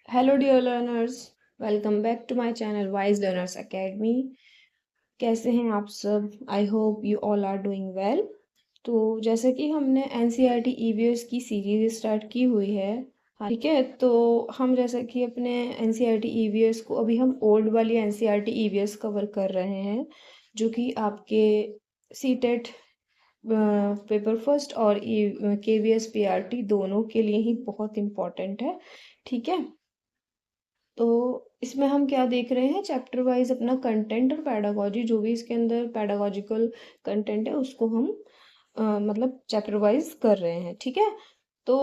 Hello, dear learners. Welcome back to my channel Wise Learners Academy. कैसे हैं आप सब? I hope you all are doing well. तो जैसे कि हमने एनसीईआरटी ईवीएस की सीरीज स्टार्ट की हुई है. हाँ, ठीक है. तो हम जैसे कि अपने एनसीईआरटी ईवीएस को अभी हम ओल्ड वाली एनसीईआरटी ईवीएस कवर कर रहे हैं, जो कि आपके सीटेट पेपर फर्स्ट और केवीएस पीआरटी दोनों के लिए ही बहुत इम्पोर्टेंट है. ठीक है. तो इसमें हम क्या देख रहे हैं, चैप्टर वाइज अपना कंटेंट और पैडागोजी, जो भी इसके अंदर पैडागोजिकल कंटेंट है उसको हम मतलब चैप्टर वाइज कर रहे हैं. ठीक है. तो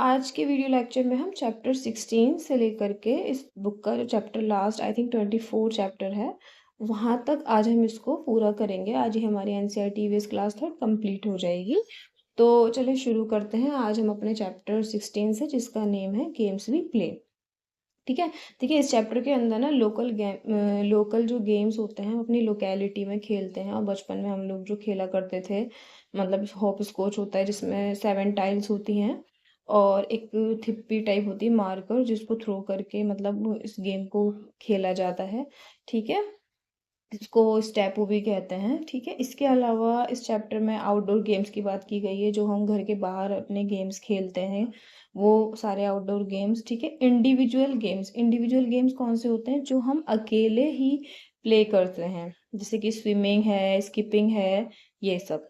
आज के वीडियो लेक्चर में हम चैप्टर 16 से लेकर के इस बुक का जो chapter last I think 24 chapter है, वहाँ तक आज हम इसको पूरा करेंगे. आज ही हमारी NCERT EVS class third complete हो जाएगी. तो चलिए शुरू करते हैं आज हम अपने चैप्टर 16 से, जिसका नेम है गेम्स वी प्ले. ठीक है. देखिए, इस चैप्टर के अंदर ना लोकल जो गेम्स होते हैं अपनी लोकेलिटी में खेलते हैं. और बचपन में हम लोग जो खेला करते थे, मतलब हॉप स्कॉच होता है जिसमें 7 टाइल्स होती हैं, और एक थिप्पी टाइप होती है मार्कर, जिसको थ्रो करके मतलब इस गेम को खेला जाता है. ठीक है. इसको स्टेपू भी कहते हैं. ठीक है. इसके अलावा इस चैप्टर में आउटडोर गेम्स की बात की गई है, जो हम घर के बाहर अपने गेम्स खेलते हैं, वो सारे आउटडोर गेम्स. ठीक है. इंडिविजुअल गेम्स कौन से होते हैं, जो हम अकेले ही प्ले करते हैं, जैसे कि स्विमिंग है, स्किपिंग है, ये सब.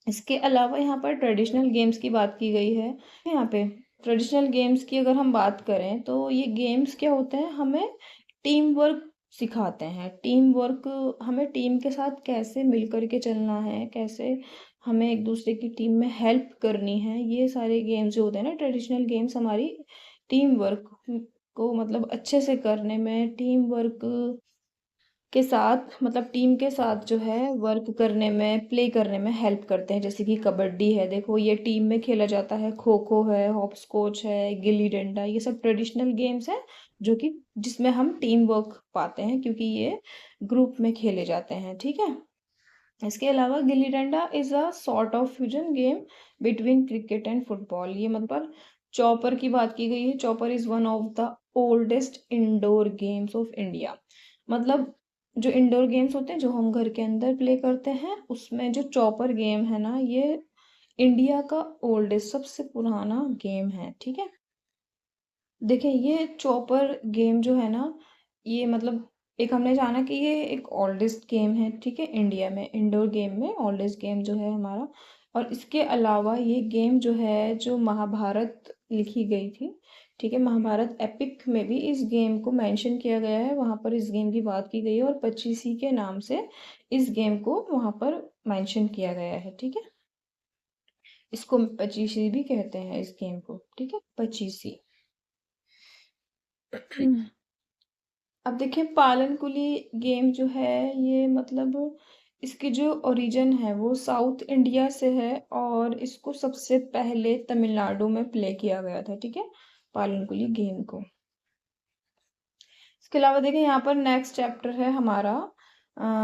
इसके अलावा यहाँ पर ट्रेडिशनल गेम्स की बात की गई है. यहाँ पे ट्रेडिशनल गेम्स की अगर हम बात करें, तो ये गेम्स क्या होते हैं, हमें टीम वर्क सिखाते हैं. टीम वर्क, हमें टीम के साथ कैसे मिल करके चलना है, कैसे हमें एक दूसरे की टीम में हेल्प करनी है. ये सारे गेम्स जो होते हैं ना, ट्रेडिशनल गेम्स, हमारी टीम वर्क को मतलब अच्छे से करने में, टीम वर्क के साथ मतलब टीम के साथ जो है वर्क करने में, प्ले करने में हेल्प करते हैं. जैसे कि कबड्डी है, देखो ये टीम में खेला जाता है. खो खो है, हॉप स्कॉच है, गिल्ली डंडा, ये सब ट्रेडिशनल गेम्स हैं, जो कि जिसमें हम टीम वर्क पाते हैं, क्योंकि ये ग्रुप में खेले जाते हैं. ठीक है. इसके अलावा gilli danda is a sort of fusion game between cricket and football. ये मतलब चॉपर की बात की गई है. Chopper is one of the oldest indoor games of India. मतलब जो इंडोर गेम्स होते हैं, जो हम घर के अंदर प्ले करते हैं, उसमें जो चॉपर गेम है ना, ये इंडिया का ओल्डेस्ट, सबसे पुराना गेम है. ठीक है. देखिए, ये चॉपर गेम जो है ना, ये मतलब एक हमने जाना कि ये एक ओल्डेस्ट गेम है. ठीक है. इंडिया में इंडोर गेम में ओल्डेस्ट गेम जो है हमारा. और इसके अलावा ये गेम जो है, जो महाभारत लिखी गई थी, ठीक है, महाभारत एपिक में भी इस गेम को मेंशन किया गया है. वहाँ पर इस गेम की बात की गई है, और पचीसी के नाम से इस गेम को वहाँ पर मेंशन किया गया है. ठीक है. इसको पचीसी भी कहते हैं इस गेम को. ठीक है. पचीसी. अब देखिए, पालन कुली गेम जो है, ये मतलब इसकी जो ओरिजिन है वो साउथ इंडिया से है, और इसको सबसे पहले तमिलनाडु में प्ले किया गया था. ठीक है. पालन कुली गेम को. इसके अलावा देखिए, यहाँ पर नेक्स्ट चैप्टर है हमारा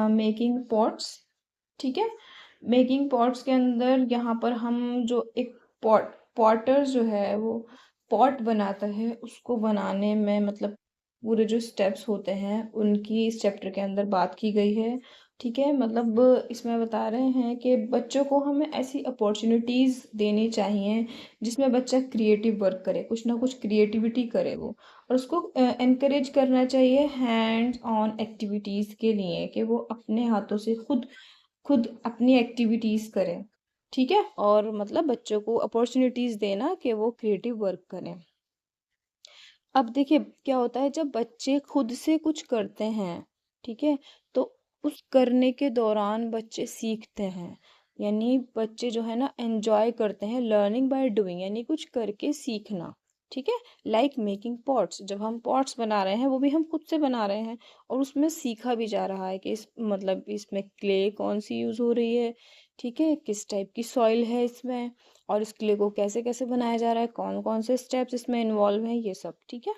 मेकिंग पॉट्स. ठीक है. मेकिंग पॉट्स के अंदर यहाँ पर हम जो एक पॉटर जो है, वो पॉट बनाता है, उसको बनाने में मतलब पूरे जो स्टेप्स होते हैं उनकी इस चैप्टर के अंदर बात की गई है. ठीक है. मतलब इसमें बता रहे हैं कि बच्चों को हमें ऐसी अपॉर्चुनिटीज़ देनी चाहिए, जिसमें बच्चा क्रिएटिव वर्क करे, कुछ ना कुछ क्रिएटिविटी करे वो. और उसको एनकरेज करना चाहिए हैंड्स ऑन एक्टिविटीज़ के लिए, कि वो अपने हाथों से खुद खुद अपनी एक्टिविटीज़ करें. ठीक है. और मतलब बच्चों को अपॉर्चुनिटीज़ देना कि वो क्रिएटिव वर्क करें. अब देखिए, क्या होता है जब बच्चे खुद से कुछ करते हैं, ठीक है, तो उस करने के दौरान बच्चे सीखते हैं. यानी बच्चे जो है ना, एंजॉय करते हैं. लर्निंग बाय डूइंग, यानी कुछ करके सीखना. ठीक है. लाइक मेकिंग पॉट्स, जब हम पॉट्स बना रहे हैं, वो भी हम खुद से बना रहे हैं, और उसमें सीखा भी जा रहा है कि इस मतलब इसमें क्ले कौन सी यूज़ हो रही है, ठीक है, किस टाइप की सॉइल है इसमें, और इस क्ले को कैसे कैसे बनाया जा रहा है, कौन कौन से स्टेप्स इसमें इन्वॉल्व हैं, ये सब. ठीक है.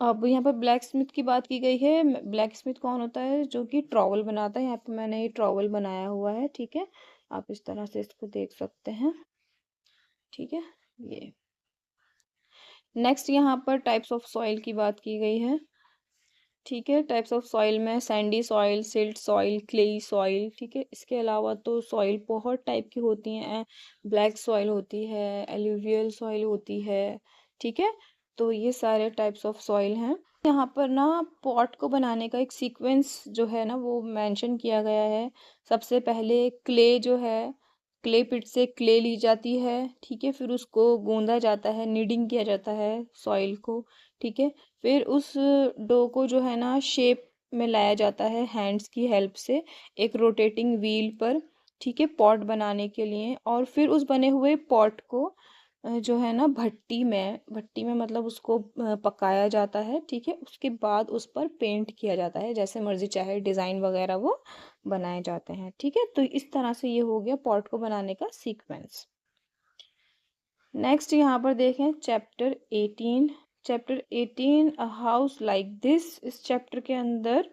अब यहाँ पर ब्लैक स्मिथ की बात की गई है. ब्लैक स्मिथ कौन होता है, जो कि ट्रॉवल बनाता है. यहाँ पे मैंने ये ट्रॉवल बनाया हुआ है. ठीक है. आप इस तरह से इसको देख सकते हैं. ठीक है. ये नेक्स्ट यहाँ पर टाइप्स ऑफ सॉइल की बात की गई है। ठीक है, टाइप्स ऑफ सॉइल में Sandy soil, silt soil, clayey soil. ठीक है, इसके अलावा तो सॉइल बहुत टाइप की होती हैं। ब्लैक सॉइल होती है, एलुवियल सॉइल होती है। ठीक है, तो ये सारे टाइप्स ऑफ सॉइल हैं। यहाँ पर ना पॉट को बनाने का एक सीक्वेंस जो है ना वो मेंशन किया गया है। सबसे पहले क्ले जो है, क्ले पिट से क्ले ली जाती है। ठीक है, फिर उसको गूंदा जाता है, नीडिंग किया जाता है सॉइल को। ठीक है, फिर उस डो को जो है ना शेप में लाया जाता है हैंड्स की हेल्प से, एक रोटेटिंग व्हील पर। ठीक है, पॉट बनाने के लिए। और फिर उस बने हुए पॉट को जो है ना भट्टी में मतलब उसको पकाया जाता है। ठीक है, उसके बाद उस पर पेंट किया जाता है, जैसे मर्जी चाहे डिज़ाइन वगैरह वो बनाए जाते हैं। ठीक है, तो इस तरह से ये हो गया पॉट को बनाने का सीक्वेंस। नेक्स्ट यहाँ पर देखें chapter 18। Chapter 18 a house like this. इस चैप्टर के अंदर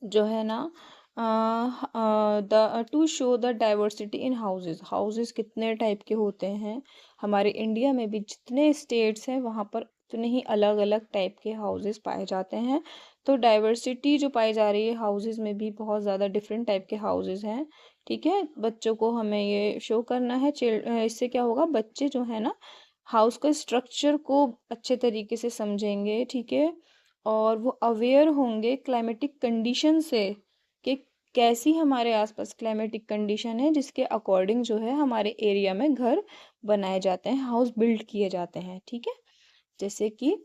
जो है ना the two show the diversity in houses. Houses कितने टाइप के होते हैं, हमारे इंडिया में भी जितने स्टेट्स हैं वहाँ पर उतने ही अलग अलग टाइप के हाउसेस पाए जाते हैं। तो डाइवर्सिटी जो पाई जा रही है हाउसेस में भी, बहुत ज़्यादा डिफरेंट टाइप के हाउसेस हैं। ठीक है, बच्चों को हमें ये शो करना है। इससे क्या होगा, बच्चे जो है ना हाउस का स्ट्रक्चर को अच्छे तरीके से समझेंगे। ठीक है, और वो अवेयर होंगे क्लाइमेटिक कंडीशन से, कि कैसी हमारे आसपास क्लाइमेटिक कंडीशन है जिसके अकॉर्डिंग जो है हमारे एरिया में घर बनाए जाते हैं, हाउस बिल्ड किए जाते हैं। ठीक है, जैसे कि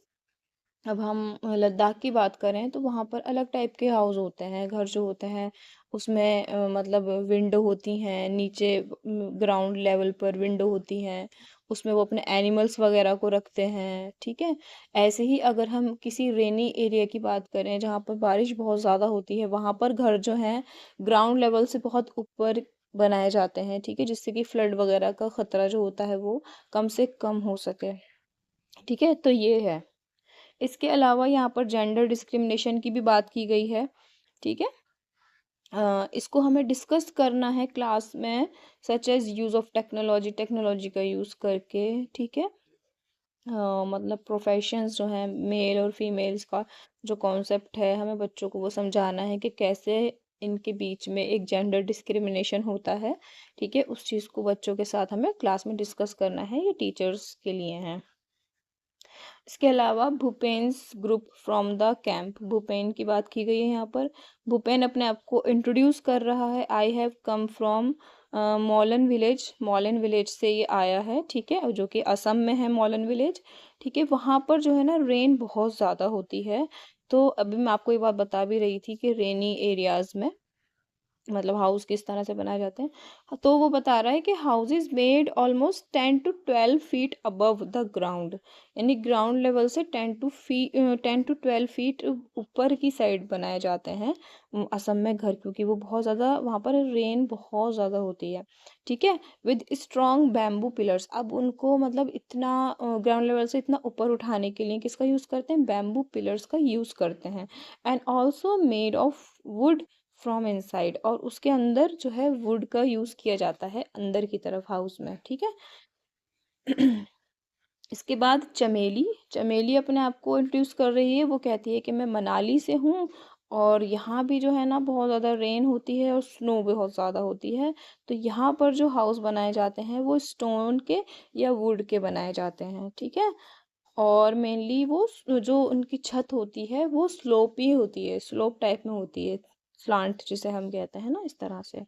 अब हम लद्दाख की बात करें तो वहाँ पर अलग टाइप के हाउस होते हैं, घर जो होते हैं उसमें मतलब विंडो होती हैं नीचे, ग्राउंड लेवल पर विंडो होती हैं, उसमें वो अपने एनिमल्स वगैरह को रखते हैं। ठीक है, ऐसे ही अगर हम किसी रेनी एरिया की बात करें जहाँ पर बारिश बहुत ज़्यादा होती है, वहाँ पर घर जो हैं ग्राउंड लेवल से बहुत ऊपर बनाए जाते हैं। ठीक है, जिससे कि फ्लड वगैरह का खतरा जो होता है वो कम से कम हो सके। ठीक है, तो ये है। इसके अलावा यहाँ पर जेंडर डिस्क्रिमिनेशन की भी बात की गई है। ठीक है, इसको हमें डिस्कस करना है क्लास में, such as use of technology, technology का यूज़ करके। ठीक है, मतलब प्रोफेशंस जो हैं मेल और फीमेल्स का जो कॉन्सेप्ट है, हमें बच्चों को वो समझाना है कि कैसे इनके बीच में एक जेंडर डिस्क्रिमिनेशन होता है। ठीक है, उस चीज़ को बच्चों के साथ हमें क्लास में डिस्कस करना है, ये टीचर्स के लिए हैं। इसके अलावा Bhupen's group from the camp, Bhupen की बात की गई है यहाँ पर। भूपेन अपने आप को इंट्रोड्यूस कर रहा है, I have come from मॉलन village. मॉलन village से ये आया है। ठीक है, जो कि असम में है मॉलन विलेज। ठीक है, वहाँ पर जो है ना रेन बहुत ज़्यादा होती है। तो अभी मैं आपको ये बात बता भी रही थी कि रेनी एरियाज़ में मतलब हाउस किस तरह से बनाए जाते हैं। तो वो बता रहा है कि house is made almost 10 to 12 feet above the ground, यानी ग्राउंड लेवल से 10 to 12 फीट ऊपर की साइड बनाए जाते हैं असम में घर, क्योंकि वो बहुत ज़्यादा वहाँ पर रेन बहुत ज़्यादा होती है। ठीक है, विद स्ट्रॉन्ग बैम्बू पिलर्स। अब उनको मतलब इतना ग्राउंड लेवल से इतना ऊपर उठाने के लिए किसका यूज़ करते हैं, बैम्बू पिलर्स का यूज़ करते हैं। And also made of wood from inside, और उसके अंदर जो है वुड का यूज़ किया जाता है अंदर की तरफ हाउस में। ठीक है, इसके बाद चमेली। चमेली अपने आप को इंट्रोड्यूस कर रही है, वो कहती है कि मैं मनाली से हूँ और यहाँ भी जो है ना बहुत ज़्यादा रेन होती है और स्नो बहुत ज़्यादा होती है। तो यहाँ पर जो हाउस बनाए जाते हैं वो स्टोन के या वुड के बनाए जाते हैं। ठीक है, और मेनली वो जो उनकी छत होती है वो स्लोपी होती है, स्लोप टाइप में होती है, स्लांट जिसे हम कहते हैं ना, इस तरह से।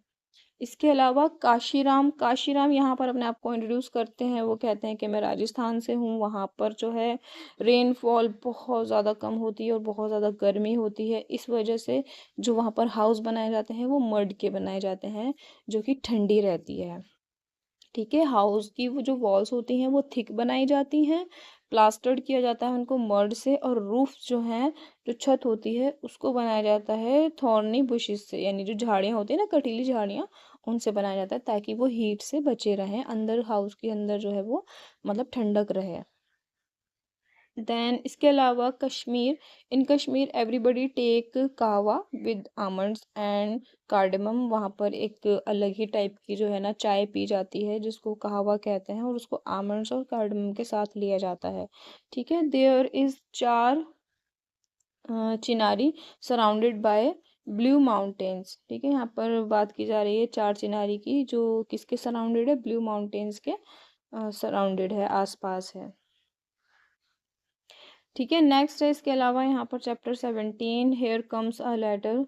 इसके अलावा काशीराम, काशीराम यहाँ पर अपने आप को इंट्रोड्यूस करते हैं, वो कहते हैं कि मैं राजस्थान से हूँ, वहाँ पर जो है रेनफॉल बहुत ज़्यादा कम होती है और बहुत ज़्यादा गर्मी होती है। इस वजह से जो वहाँ पर हाउस बनाए जाते हैं वो मड के बनाए जाते हैं, जो कि ठंडी रहती है। ठीक है, हाउस की वो जो वॉल्स होती हैं वो थिक बनाई जाती हैं, प्लास्टर्ड किया जाता है उनको मर्ड से, और रूफ जो है, जो छत होती है उसको बनाया जाता है थॉर्नी बुशेस से, यानी जो झाड़ियाँ होती हैं ना, कटीली झाड़ियाँ, उनसे बनाया जाता है ताकि वो हीट से बचे रहें, अंदर हाउस के अंदर जो है वो मतलब ठंडक रहे। देन इसके अलावा कश्मीर, इन कश्मीर एवरीबडी टेक कहवा विद आमंड्स एंड कार्डमम, वहाँ पर एक अलग ही टाइप की जो है ना चाय पी जाती है जिसको कहवा कहते हैं, और उसको आमंड्स और कार्डमम के साथ लिया जाता है। ठीक है, देयर इज 4 चिनारी सराउंडेड बाय ब्लू माउंटेन्स। ठीक है, यहाँ पर बात की जा रही है 4 चिनारी की, जो किसके सराउंडेड है, ब्लू माउंटेन्स के सराउंडेड है, आसपास है। ठीक है, नेक्स्ट है इसके अलावा यहाँ पर chapter 17 here comes a letter.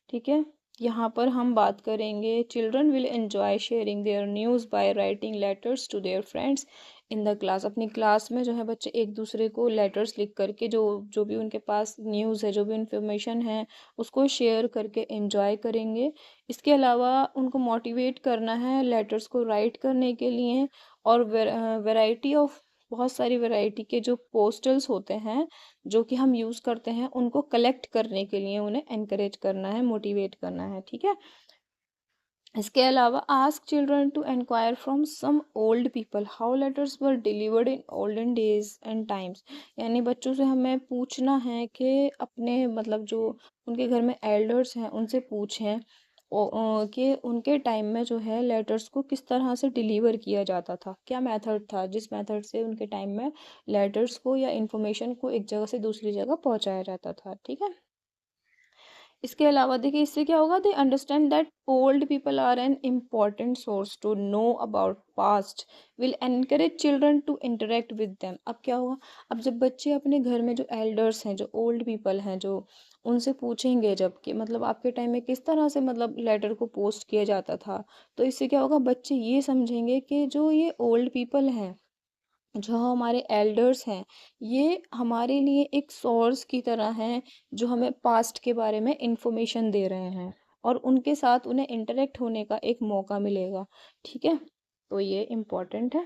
ठीक है, यहाँ पर हम बात करेंगे children will enjoy sharing their news by writing letters to their friends in the class. अपनी क्लास में जो है बच्चे एक दूसरे को लेटर्स लिख करके जो जो भी उनके पास न्यूज़ है, जो भी इंफॉर्मेशन है, उसको शेयर करके एंजॉय करेंगे। इसके अलावा उनको मोटिवेट करना है लेटर्स को राइट करने के लिए, और वैरायटी ऑफ, बहुत सारी वैरायटी के जो पोस्टल्स होते हैं जो कि हम यूज़ करते हैं, उनको कलेक्ट करने के लिए उन्हें एनकरेज करना है, मोटिवेट करना है। ठीक है, इसके अलावा ask children to enquire from some old people how letters were delivered in olden days and times. यानी बच्चों से हमें पूछना है कि अपने मतलब जो उनके घर में एल्डर्स हैं उनसे पूछें कि उनके टाइम में जो है लेटर्स को किस तरह से डिलीवर किया जाता था, क्या मेथड था जिस मेथड से उनके टाइम में लेटर्स को या इंफॉर्मेशन को एक जगह से दूसरी जगह पहुंचाया जाता था। ठीक है, इसके अलावा देखिए इससे क्या होगा, they understand that old people are an important source to know about past, will encourage children to interact with them. अब क्या होगा, अब जब बच्चे अपने घर में जो एल्डर्स हैं, जो ओल्ड पीपल हैं, जो उनसे पूछेंगे जब कि मतलब आपके टाइम में किस तरह से मतलब लेटर को पोस्ट किया जाता था, तो इससे क्या होगा, बच्चे ये समझेंगे कि जो ये ओल्ड पीपल हैं, जो हमारे एल्डर्स हैं, ये हमारे लिए एक सोर्स की तरह हैं जो हमें पास्ट के बारे में इंफॉर्मेशन दे रहे हैं, और उनके साथ उन्हें इंटरेक्ट होने का एक मौका मिलेगा। ठीक है, तो ये इम्पोर्टेंट है।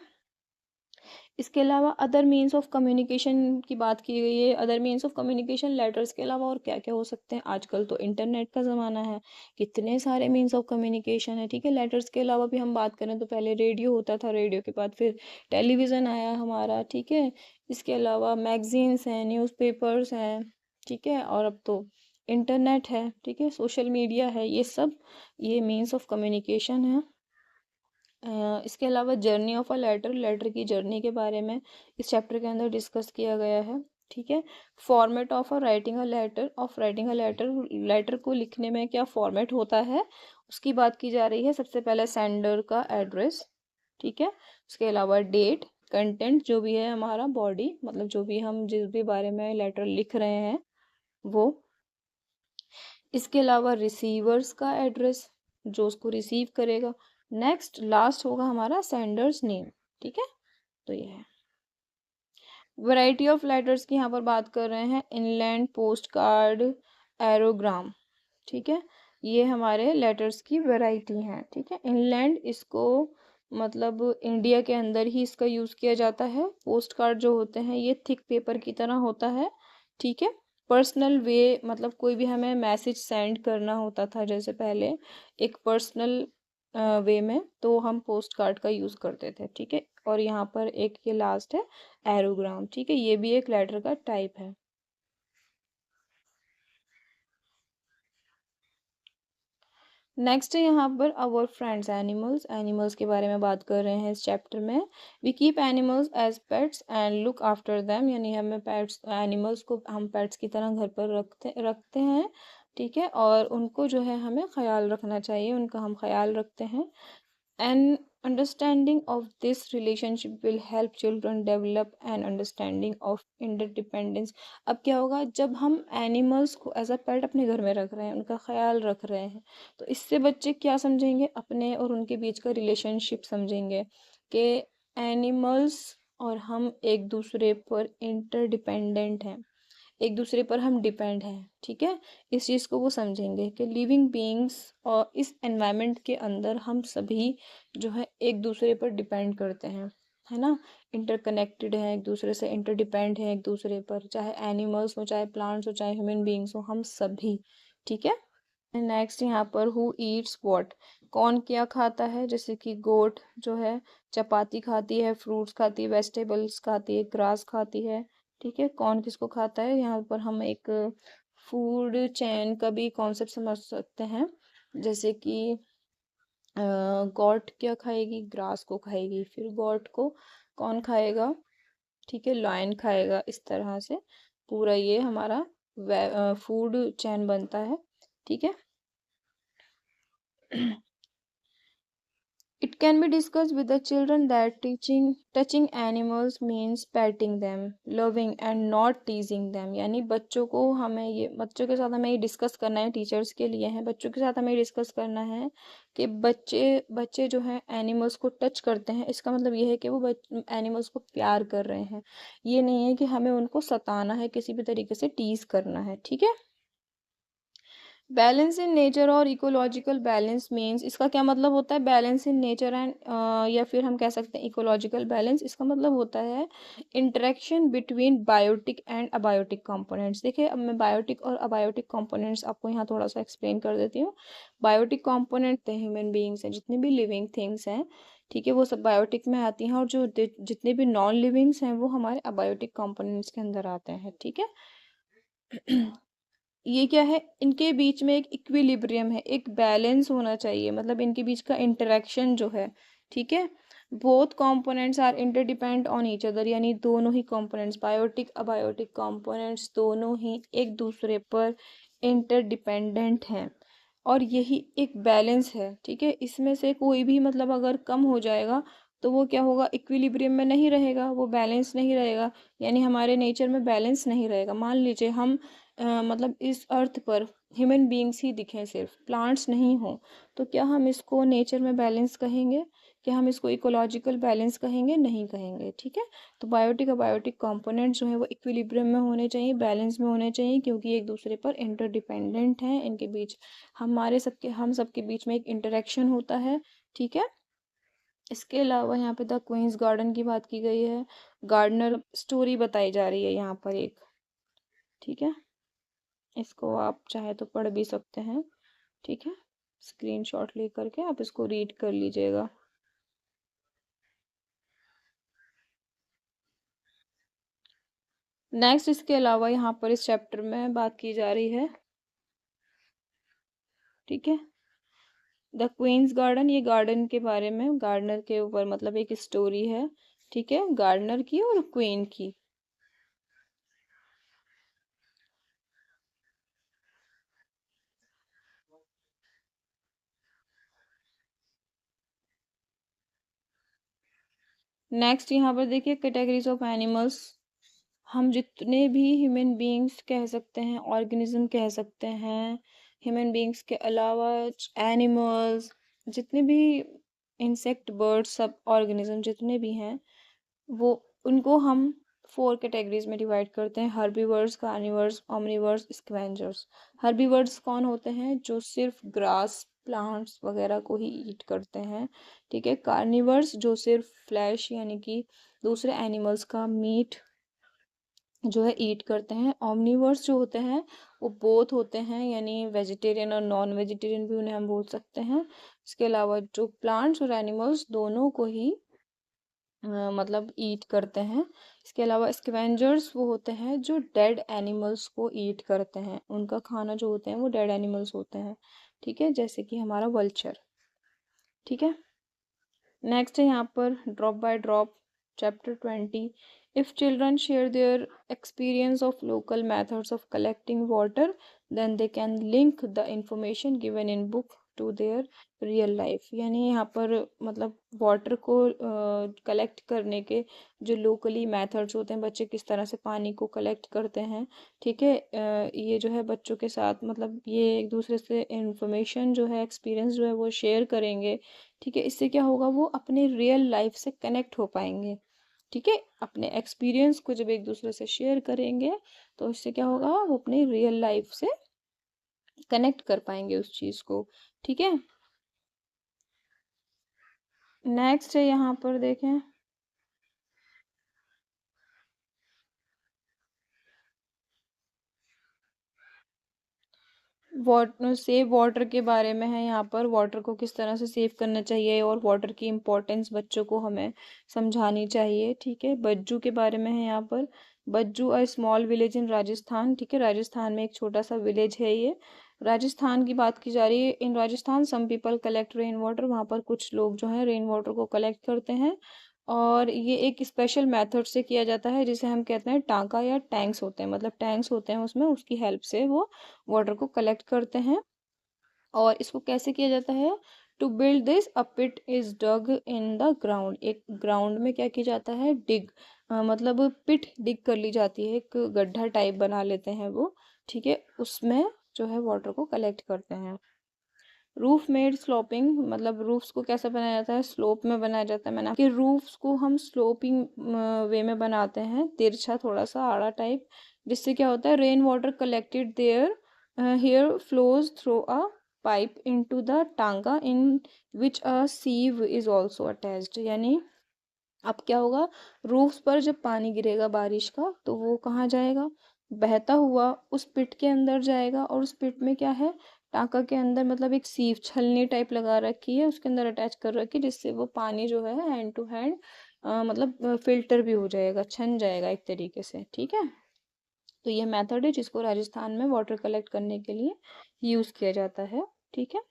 इसके अलावा अदर मीन्स ऑफ कम्युनिकेशन की बात की गई है। Other means of communication letters के अलावा और क्या क्या हो सकते हैं, आजकल तो इंटरनेट का ज़माना है, कितने सारे मीन्स ऑफ कम्युनिकेशन है। ठीक है, लेटर्स के अलावा भी हम बात करें तो पहले रेडियो होता था, रेडियो के बाद फिर टेलीविज़न आया हमारा। ठीक है, इसके अलावा मैगजीन्स हैं, न्यूज़पेपर्स हैं। ठीक है, और अब तो इंटरनेट है। ठीक है, सोशल मीडिया है, ये सब ये मीन्स ऑफ कम्युनिकेशन है। इसके अलावा journey of a letter, letter की जर्नी के बारे में इस चैप्टर के अंदर डिस्कस किया गया है। ठीक है, format of a writing a letter, of writing a letter, letter को लिखने में क्या फॉर्मेट होता है उसकी बात की जा रही है। सबसे पहले सेंडर का एड्रेस। ठीक है, उसके अलावा डेट, कंटेंट जो भी है हमारा बॉडी, मतलब जो भी हम जिस भी बारे में लेटर लिख रहे हैं वो। इसके अलावा रिसीवर्स का एड्रेस, जो उसको रिसीव करेगा। नेक्स्ट लास्ट होगा हमारा सेंडर्स नेम। ठीक है, तो ये है वैरायटी ऑफ लेटर्स की यहाँ पर बात कर रहे हैं। Inland, post card, aerogram. ठीक है, ये हमारे लेटर्स की वैरायटी हैं। ठीक है, इनलैंड इसको मतलब इंडिया के अंदर ही इसका यूज़ किया जाता है। पोस्ट कार्ड जो होते हैं ये थिक पेपर की तरह होता है। ठीक है, पर्सनल वे, मतलब कोई भी हमें मैसेज सेंड करना होता था जैसे पहले एक पर्सनल वे में, तो हम पोस्ट कार्ड का यूज़ करते थे। ठीक है, और यहाँ पर एक ये लास्ट है एरोग्राम। ठीक है, ये भी एक लेटर का टाइप है। नेक्स्ट है यहाँ पर अवर फ्रेंड्स एनिमल्स, एनिमल्स के बारे में बात कर रहे हैं इस चैप्टर में। We keep animals as pets and look after them, यानी हमें पेट्स, एनिमल्स को हम पेट्स की तरह घर पर रखते रखते हैं। ठीक है, और उनको जो है हमें ख्याल रखना चाहिए, उनका हम ख्याल रखते हैं। An understanding of this relationship will help children develop an understanding of interdependence। अब क्या होगा, जब हम एनिमल्स को एज अ पेट अपने घर में रख रहे हैं, उनका ख्याल रख रहे हैं, तो इससे बच्चे क्या समझेंगे, अपने और उनके बीच का रिलेशनशिप समझेंगे कि एनिमल्स और हम एक दूसरे पर इंटरडिपेंडेंट हैं, एक दूसरे पर हम डिपेंड हैं। ठीक है, इस चीज़ को वो समझेंगे कि लिविंग बीइंग्स और इस एनवायरनमेंट के अंदर हम सभी जो है एक दूसरे पर डिपेंड करते हैं, है ना, इंटरकनेक्टेड हैं, एक दूसरे से इंटरडिपेंड हैं एक दूसरे पर, चाहे एनिमल्स हो, चाहे प्लांट्स हो, चाहे ह्यूमन बीइंग्स हो, हम सभी। ठीक है, नेक्स्ट यहाँ पर हु ईट्स व्हाट, कौन क्या खाता है, जैसे कि गोट जो है चपाती खाती है, फ्रूट्स खाती है, वेजिटेबल्स खाती है, ग्रास खाती है। ठीक है, कौन किसको खाता है, यहाँ पर हम एक फूड चेन का भी कॉन्सेप्ट समझ सकते हैं। जैसे कि गॉट क्या खाएगी, ग्रास को खाएगी, फिर गॉट को कौन खाएगा, ठीक है, लायन खाएगा। इस तरह से पूरा ये हमारा फूड चेन बनता है। ठीक है। It can be discussed with the children that touching animals means petting them, loving and not teasing them। यानी बच्चों के साथ हमें ये डिस्कस करना है, टीचर्स के लिए है, बच्चों के साथ हमें डिस्कस करना है कि बच्चे बच्चे जो हैं एनिमल्स को टच करते हैं, इसका मतलब ये है कि वो एनिमल्स को प्यार कर रहे हैं। ये नहीं है कि हमें उनको सताना है, किसी भी तरीके से टीज करना है। ठीक है। बैलेंस इन नेचर और इकोलॉजिकल बैलेंस मीन्स, इसका क्या मतलब होता है, बैलेंस इन नेचर एंड या फिर हम कह सकते हैं इकोलॉजिकल बैलेंस। इसका मतलब होता है interaction between biotic and abiotic components. देखिए, अब मैं बायोटिक और अबायोटिक कंपोनेंट्स आपको यहाँ थोड़ा सा एक्सप्लेन कर देती हूँ। बायोटिक कंपोनेंट ह्यूमन बीइंग्स हैं, जितनी भी लिविंग थिंग्स हैं, ठीक है, वो सब बायोटिक में आती हैं, और जो जितने भी नॉन लिविंग्स हैं वो हमारे अबायोटिक कंपोनेंट्स के अंदर आते हैं। ठीक है। ये क्या है, इनके बीच में एक इक्विलिब्रियम है, एक बैलेंस होना चाहिए, मतलब इनके बीच का इंटरेक्शन जो है, ठीक है। Both components are interdepend on each other, यानी दोनों ही कंपोनेंट्स, बायोटिक अबायोटिक कंपोनेंट्स, दोनों ही एक दूसरे पर इंटरडिपेंडेंट हैं, और यही एक बैलेंस है। ठीक है। इसमें से कोई भी मतलब अगर कम हो जाएगा तो वो क्या होगा, इक्विलिब्रियम में नहीं रहेगा, वो बैलेंस नहीं रहेगा, यानी हमारे नेचर में बैलेंस नहीं रहेगा। मान लीजिए हम मतलब इस अर्थ पर ह्यूमन बीइंग्स ही दिखें, सिर्फ प्लांट्स नहीं हो, तो क्या हम इसको नेचर में बैलेंस कहेंगे, क्या हम इसको इकोलॉजिकल बैलेंस कहेंगे, नहीं कहेंगे। ठीक है। तो बायोटिक और बायोटिक कंपोनेंट्स जो है वो इक्विलिब्रियम में होने चाहिए, बैलेंस में होने चाहिए, क्योंकि एक दूसरे पर इंटरडिपेंडेंट हैं। इनके बीच हम सबके बीच में एक इंटरेक्शन होता है। ठीक है। इसके अलावा यहाँ पे द क्वींस गार्डन की बात की गई है, गार्डनर स्टोरी बताई जा रही है यहाँ पर एक। ठीक है। इसको आप चाहे तो पढ़ भी सकते हैं। ठीक है। स्क्रीनशॉट ले करके आप इसको रीड कर लीजिएगा। नेक्स्ट, इसके अलावा यहाँ पर इस चैप्टर में बात की जा रही है, ठीक है, द क्वींस गार्डन, ये गार्डन के बारे में, गार्डनर के ऊपर मतलब एक स्टोरी है। ठीक है, गार्डनर की और क्वीन की। नेक्स्ट यहाँ पर देखिए, कैटेगरीज ऑफ एनिमल्स। हम जितने भी ह्यूमन बीइंग्स कह सकते हैं, ऑर्गेनिज्म कह सकते हैं, ह्यूमन बीइंग्स के अलावा एनिमल्स, जितने भी इंसेक्ट, बर्ड्स, सब ऑर्गेनिज्म जितने भी हैं, वो उनको हम 4 कैटेगरीज में डिवाइड करते हैं, herbivores, carnivores, Omniverse, scavengers. Herbivores कौन होते हैं, जो सिर्फ ग्रास प्लांट्स वगैरह को ही ईट करते हैं। ठीक है। कार्निवर्स जो सिर्फ फ्लैश यानी कि दूसरे एनिमल्स का मीट जो है ईट करते हैं। ओमनिवर्स जो होते हैं वो बोथ होते हैं, यानी वेजिटेरियन और नॉन वेजिटेरियन भी उन्हें हम बोल सकते हैं। इसके अलावा जो प्लांट्स और एनिमल्स दोनों को ही मतलब ईट करते हैं। इसके अलावा स्कैवेंजर्स वो होते हैं जो डेड एनिमल्स को ईट करते हैं, उनका खाना जो होते हैं वो डेड एनिमल्स होते हैं। ठीक है, जैसे कि हमारा वल्चर। ठीक है। नेक्स्ट है यहाँ पर drop by drop, chapter 20। If children share their experience of local methods of collecting water, then they can link the information given in book to their real life. यानी यहाँ पर मतलब वाटर को कलेक्ट करने के जो लोकली मेथड्स होते हैं, बच्चे किस तरह से पानी को कलेक्ट करते हैं, ठीक है, ये जो है बच्चों के साथ मतलब ये एक दूसरे से इंफॉर्मेशन जो है, एक्सपीरियंस जो है वो शेयर करेंगे। ठीक है। इससे क्या होगा, वो अपने रियल लाइफ से कनेक्ट हो पाएंगे। ठीक है। अपने एक्सपीरियंस को जब एक दूसरे से शेयर करेंगे तो इससे क्या होगा, वो अपने रियल लाइफ से कनेक्ट कर पाएंगे उस चीज़ को। ठीक है। नेक्स्ट है यहाँ पर देखें, वाटर, सेव वाटर के बारे में है यहाँ पर, वाटर को किस तरह से सेव करना चाहिए और वाटर की इम्पोर्टेंस बच्चों को हमें समझानी चाहिए। ठीक है। बज्जू के बारे में है यहाँ पर, Bajju a small village in Rajasthan, ठीक है, राजस्थान में एक छोटा सा विलेज है ये। राजस्थान की बात की जा रही है। In Rajasthan some people collect rain water, वहाँ पर कुछ लोग जो है रेन वाटर को कलेक्ट करते हैं, और ये एक स्पेशल मेथड से किया जाता है जिसे हम कहते हैं टांका या टैंक्स होते हैं, मतलब टैंक्स होते हैं उसमें, उसकी हेल्प से वो वाटर को कलेक्ट करते हैं। और इसको कैसे किया जाता है? To build this a pit is dug in the ground, एक ग्राउंड में क्या किया जाता है? डिग, मतलब पिट डिग कर ली जाती है, एक गड्ढा टाइप बना लेते हैं वो, ठीक है, उसमें जो है वाटर को कलेक्ट करते हैं। रूफ मेड स्लोपिंग, मतलब रूफ्स को कैसे बनाया जाता है? स्लोप में बनाया जाता है। मैंने कि रूफ्स को हम स्लोपिंग वे में बनाते हैं, तिरछा, थोड़ा सा आड़ा टाइप, जिससे क्या होता है? Rain water collected there here flows through a pipe into the tanka in which a sieve is also attached. यानी अब क्या होगा? रूफ्स पर जब पानी गिरेगा बारिश का, तो वो कहाँ जाएगा? बहता हुआ उस पिट के अंदर जाएगा, और उस पिट में क्या है? टांका के अंदर मतलब एक सीव, छलनी टाइप लगा रखी है, उसके अंदर अटैच कर रखी है, जिससे वो पानी जो है हैंड टू हैंड मतलब फिल्टर भी हो जाएगा, छन जाएगा एक तरीके से, ठीक है। तो ये मेथड है जिसको राजस्थान में वाटर कलेक्ट करने के लिए यूज किया जाता है, ठीक है।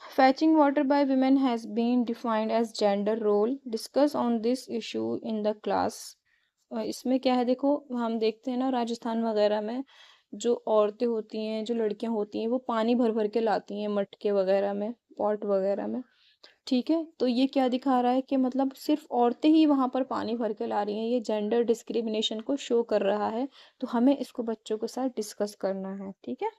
Fetching water by women has been defined as gender role. Discuss on this issue in the class. इसमें क्या है? देखो, हम देखते हैं ना राजस्थान वगैरह में जो औरतें होती हैं, जो लड़कियां होती हैं, वो पानी भर भर के लाती हैं मटके वगैरह में, पॉट वगैरह में, ठीक है। तो ये क्या दिखा रहा है कि मतलब सिर्फ औरतें ही वहां पर पानी भर के ला रही हैं, ये जेंडर डिस्क्रिमिनेशन को शो कर रहा है। तो हमें इसको बच्चों के साथ डिस्कस करना है, ठीक है।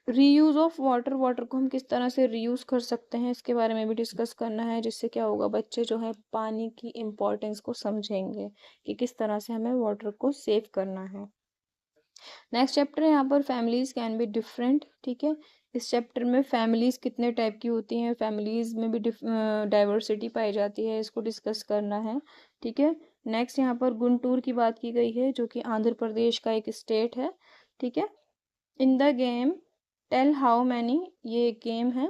रीयूज ऑफ वाटर, वाटर को हम किस तरह से रीयूज कर सकते हैं, इसके बारे में भी डिस्कस करना है, जिससे क्या होगा? बच्चे जो है पानी की इम्पोर्टेंस को समझेंगे कि किस तरह से हमें वाटर को सेव करना है। नेक्स्ट चैप्टर है यहाँ पर फैमिलीज कैन बी डिफरेंट, ठीक है। इस चैप्टर में फैमिलीज कितने टाइप की होती हैं, फैमिलीज में भी डाइवर्सिटी पाई जाती है, इसको डिस्कस करना है, ठीक है। नेक्स्ट यहाँ पर गुंटूर की बात की गई है, जो कि आंध्र प्रदेश का एक स्टेट है, ठीक है। In the game tell how many, ये एक गेम है,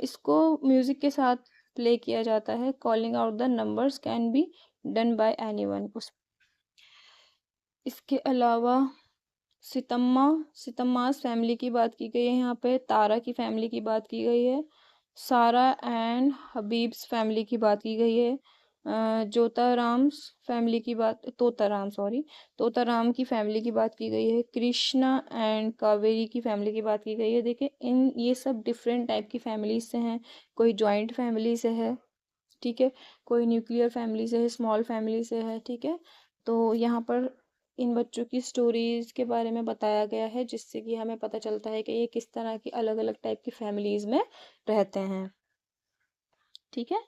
इसको म्यूजिक के साथ प्ले किया जाता है। Calling out the numbers can be done by anyone. उस इसके अलावा सितम्मा, सितम्मास फैमिली की बात की गई है, यहाँ पे तारा की फैमिली की बात की गई है, सारा एंड हबीब्स फैमिली की बात की गई है, जोताराम्स फैमिली की बात, तोताराम सॉरी, तोताराम की फैमिली की बात की गई है, कृष्णा एंड कावेरी की फैमिली की बात की गई है। देखिए, इन ये सब डिफरेंट टाइप की फैमिलीज से हैं, कोई जॉइंट फैमिली से है, ठीक है, कोई न्यूक्लियर फैमिली से है, स्मॉल फैमिली से है, ठीक है। तो यहाँ पर इन बच्चों की स्टोरीज के बारे में बताया गया है, जिससे कि हमें पता चलता है कि ये किस तरह की अलग अलग टाइप की फैमिलीज में रहते हैं, ठीक है।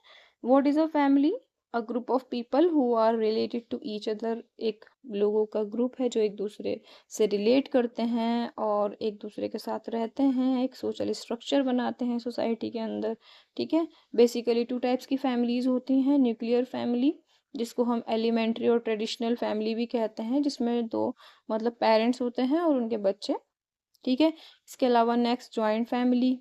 What is a family? A group of people who are related to each other, एक लोगों का ग्रुप है जो एक दूसरे से रिलेट करते हैं और एक दूसरे के साथ रहते हैं, एक सोशल स्ट्रक्चर बनाते हैं सोसाइटी के अंदर, ठीक है। बेसिकली टू टाइप्स की फैमिलीज होती हैं। न्यूक्लियर फैमिली, जिसको हम एलिमेंट्री और ट्रेडिशनल फैमिली भी कहते हैं, जिसमें दो मतलब पेरेंट्स होते हैं और उनके बच्चे, ठीक है। इसके अलावा नेक्स्ट जॉइंट फैमिली,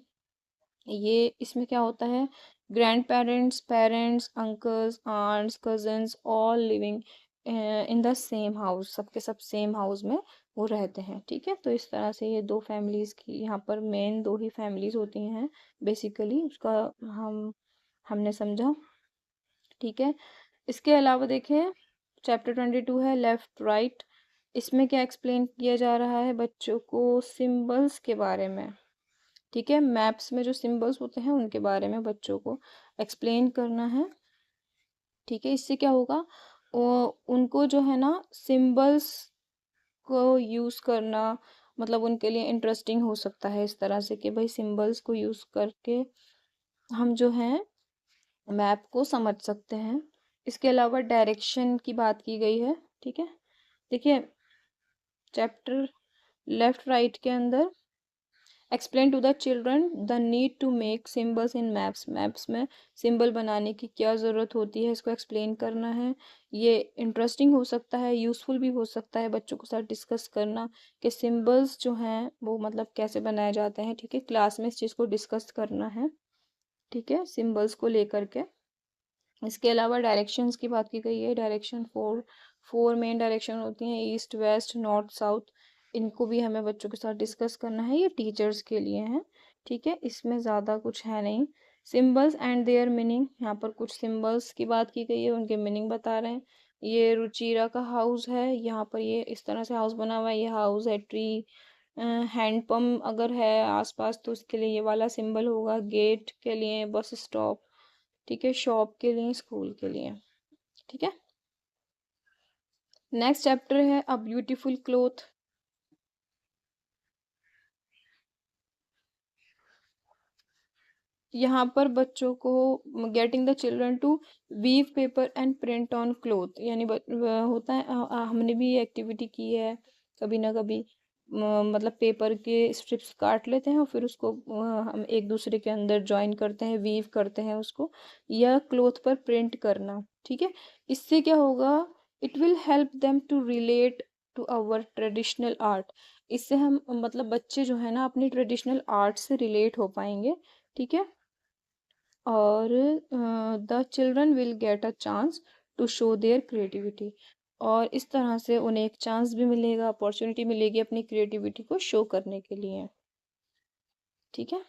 ये इसमें क्या होता है? Grand parents, parents, uncles, aunts, cousins, all living in the same house, सबके सब सेम हाउस में वो रहते हैं, ठीक है। तो इस तरह से ये दो फैमिलीज की यहाँ पर मेन दो ही फैमिलीज होती हैं बेसिकली, उसका हमने समझा, ठीक है। इसके अलावा देखिए, चैप्टर 22 है लेफ्ट राइट। इसमें क्या एक्सप्लेन किया जा रहा है बच्चों को? सिंबल्स के बारे में, ठीक है। मैप्स में जो सिंबल्स होते हैं उनके बारे में बच्चों को एक्सप्लेन करना है, ठीक है। इससे क्या होगा? वो उनको जो है ना सिंबल्स को यूज करना मतलब उनके लिए इंटरेस्टिंग हो सकता है, इस तरह से कि भाई सिंबल्स को यूज करके हम जो है मैप को समझ सकते हैं। इसके अलावा डायरेक्शन की बात की गई है, ठीक है। देखिए, चैप्टर लेफ्ट राइट के अंदर explain to the children the need to make symbols in maps, maps में सिंबल बनाने की क्या ज़रूरत होती है, इसको एक्सप्लेन करना है। ये इंटरेस्टिंग हो सकता है, यूज़फुल भी हो सकता है बच्चों के साथ डिस्कस करना कि सिंबल्स जो हैं वो मतलब कैसे बनाए जाते हैं, ठीक है। क्लास में इस चीज़ को डिस्कस करना है, ठीक है, सिंबल्स को लेकर के। इसके अलावा डायरेक्शंस की बात की गई है। डायरेक्शन फोर मेन डायरेक्शन होती हैं, ईस्ट वेस्ट नॉर्थ साउथ। इनको भी हमें बच्चों के साथ डिस्कस करना है, ये टीचर्स के लिए हैं। ठीक है, इसमें ज़्यादा कुछ है नहीं। सिंबल्स एंड देयर मीनिंग, यहाँ पर कुछ सिंबल्स की बात की गई है, उनके मीनिंग बता रहे हैं। ये रुचिरा का हाउस है, यहाँ पर ये इस तरह से हाउस बना हुआ है, ये हाउस है। ट्री, हैंडपम्प अगर है आसपास तो उसके लिए ये वाला सिंबल होगा। गेट के लिए बस स्टॉप, ठीक है। शॉप के लिए, स्कूल के लिए, ठीक है। नेक्स्ट चैप्टर है अ ब्यूटीफुल क्लोथ। यहाँ पर बच्चों को getting the children to weave paper and print on cloth, यानी होता है हमने भी ये एक्टिविटी की है कभी ना कभी। मतलब पेपर के स्ट्रिप्स काट लेते हैं और फिर उसको हम एक दूसरे के अंदर ज्वाइन करते हैं, वीव करते हैं उसको, या क्लोथ पर प्रिंट करना, ठीक है। इससे क्या होगा, it will help them to relate to our traditional art. इससे हम मतलब बच्चे जो है ना अपनी ट्रेडिशनल आर्ट से रिलेट हो पाएंगे, ठीक है। और the children will get a chance to show their creativity, और इस तरह से उन्हें एक चांस भी मिलेगा, अपॉर्चुनिटी मिलेगी अपनी क्रिएटिविटी को शो करने के लिए, ठीक है।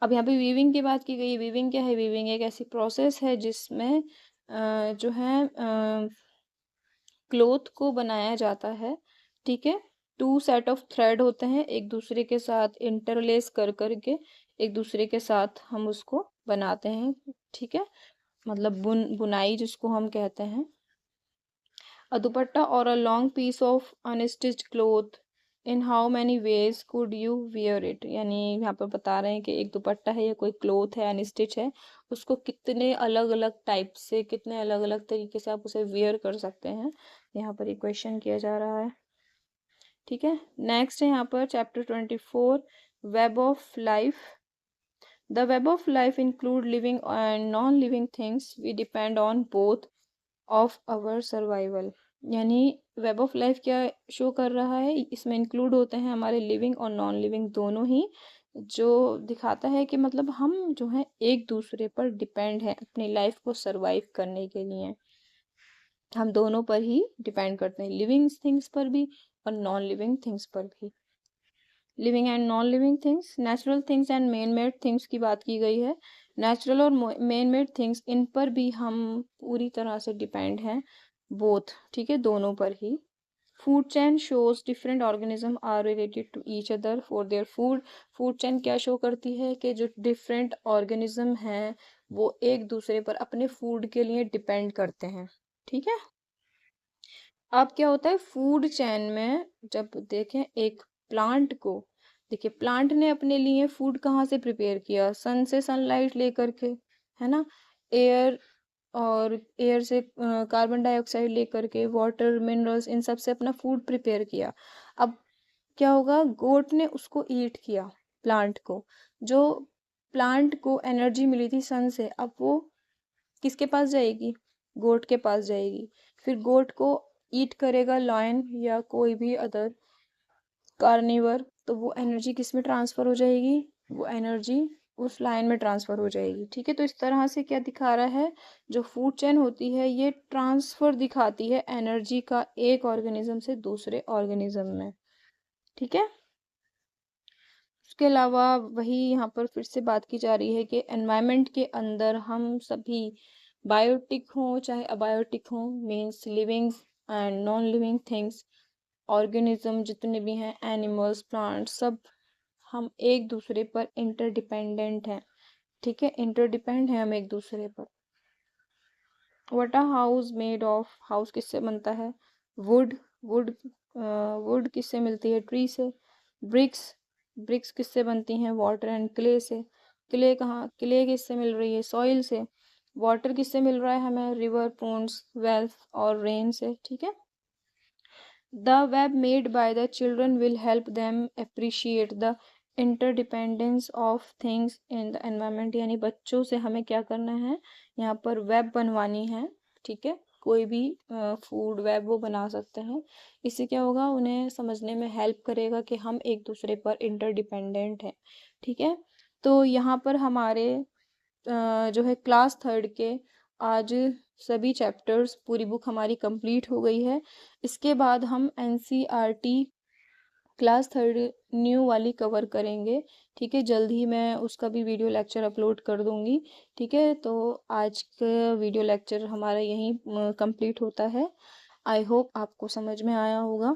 अब यहाँ पे वीविंग की बात की गई है। वीविंग क्या है, वीविंग एक ऐसी प्रोसेस है जिसमें जो है क्लोथ को बनाया जाता है, ठीक है। टू सेट ऑफ थ्रेड होते हैं, एक दूसरे के साथ इंटरलेस कर करके एक दूसरे के साथ हम उसको बनाते हैं, ठीक है। मतलब बुनाई जिसको हम कहते हैं। अ दुपट्टा और a long piece of unstitched cloth, in how many ways could you wear it, यानी यहाँ पर बता रहे हैं कि एक दुपट्टा है या कोई क्लोथ है अनस्टिच है, उसको कितने अलग अलग टाइप से, कितने अलग अलग तरीके से आप उसे वियर कर सकते हैं, यहाँ पर एक क्वेश्चन किया जा रहा है, ठीक है। नेक्स्ट है यहाँ पर chapter 24, web of life. The web of life include living and non living things, we depend on both of our survival, यानी वेब ऑफ लाइफ क्या शो कर रहा है, इसमें इंक्लूड होते हैं हमारे लिविंग और नॉन लिविंग दोनों ही, जो दिखाता है कि मतलब हम जो है एक दूसरे पर डिपेंड है अपनी लाइफ को सरवाइव करने के लिए। हम दोनों पर ही डिपेंड करते हैं, लिविंग थिंग्स पर भी और नॉन लिविंग थिंग्स पर भी। Living and non living things, natural things and man made things की बात की गई है। नेचुरल और मैन मेड थिंग्स, इन पर भी हम पूरी तरह से डिपेंड हैं, बोथ, ठीक है, दोनों पर ही। Food chain shows different organism are related to each other for their food. Food chain क्या शो करती है कि जो डिफरेंट ऑर्गेनिज्म हैं वो एक दूसरे पर अपने फूड के लिए डिपेंड करते हैं, ठीक है। अब क्या होता है फूड चेन में, जब देखें एक प्लांट को, देखिए प्लांट ने अपने लिए फूड कहाँ से प्रिपेयर किया, सन से, सनलाइट लेकर के, है ना। एयर, और एयर से कार्बन डाइऑक्साइड लेकर के, वाटर, मिनरल्स, इन सब से अपना फूड प्रिपेयर किया। अब क्या होगा, गोट ने उसको ईट किया, प्लांट को, जो प्लांट को एनर्जी मिली थी सन से, अब वो किसके पास जाएगी, गोट के पास जाएगी। फिर गोट को ईट करेगा लायन या कोई भी अदर कार्निवर, तो वो एनर्जी किस में ट्रांसफर हो जाएगी, वो एनर्जी उस लाइन में ट्रांसफर हो जाएगी, ठीक है। तो इस तरह से क्या दिखा रहा है, जो फूड चेन होती है ये ट्रांसफर दिखाती है एनर्जी का एक ऑर्गेनिज्म से दूसरे ऑर्गेनिज्म में, ठीक है। उसके अलावा वही यहाँ पर फिर से बात की जा रही है कि एनवायरनमेंट के अंदर हम सभी, बायोटिक हों चाहे अबायोटिक हों, means living and non living things, organism जितने भी हैं, एनिमल्स, प्लांट्स, सब हम एक दूसरे पर इंटरडिपेंडेंट हैं, ठीक है। इंटरडिपेंड है हम एक दूसरे पर। What a house made of, house किससे बनता है, वुड, वुड वुड किससे मिलती है, ट्री से। ब्रिक्स, ब्रिक्स किससे बनती हैं, वाटर एंड क्ले से। क्ले कहाँ, क्ले किससे मिल रही है, सॉइल से। वाटर किससे मिल रहा है हमें, रिवर, पॉन्ड्स, वेल्स और रेन से, ठीक है। The web made by the children will help them appreciate the interdependence of things in the environment, यानी बच्चों से हमें क्या करना है, यहाँ पर वेब बनवानी है, ठीक है। कोई भी फूड वेब वो बना सकते हैं। इससे क्या होगा, उन्हें समझने में हेल्प करेगा कि हम एक दूसरे पर इंटरडिपेंडेंट हैं, ठीक है। तो यहाँ पर हमारे जो है क्लास थर्ड के आज सभी चैप्टर्स पूरी बुक हमारी कंप्लीट हो गई है। इसके बाद हम एनसीईआरटी क्लास थर्ड न्यू वाली कवर करेंगे। ठीक है, जल्द ही मैं उसका भी वीडियो लेक्चर अपलोड कर दूंगी। ठीक है, तो आज का वीडियो लेक्चर हमारा यहीं कंप्लीट होता है। आई होप आपको समझ में आया होगा।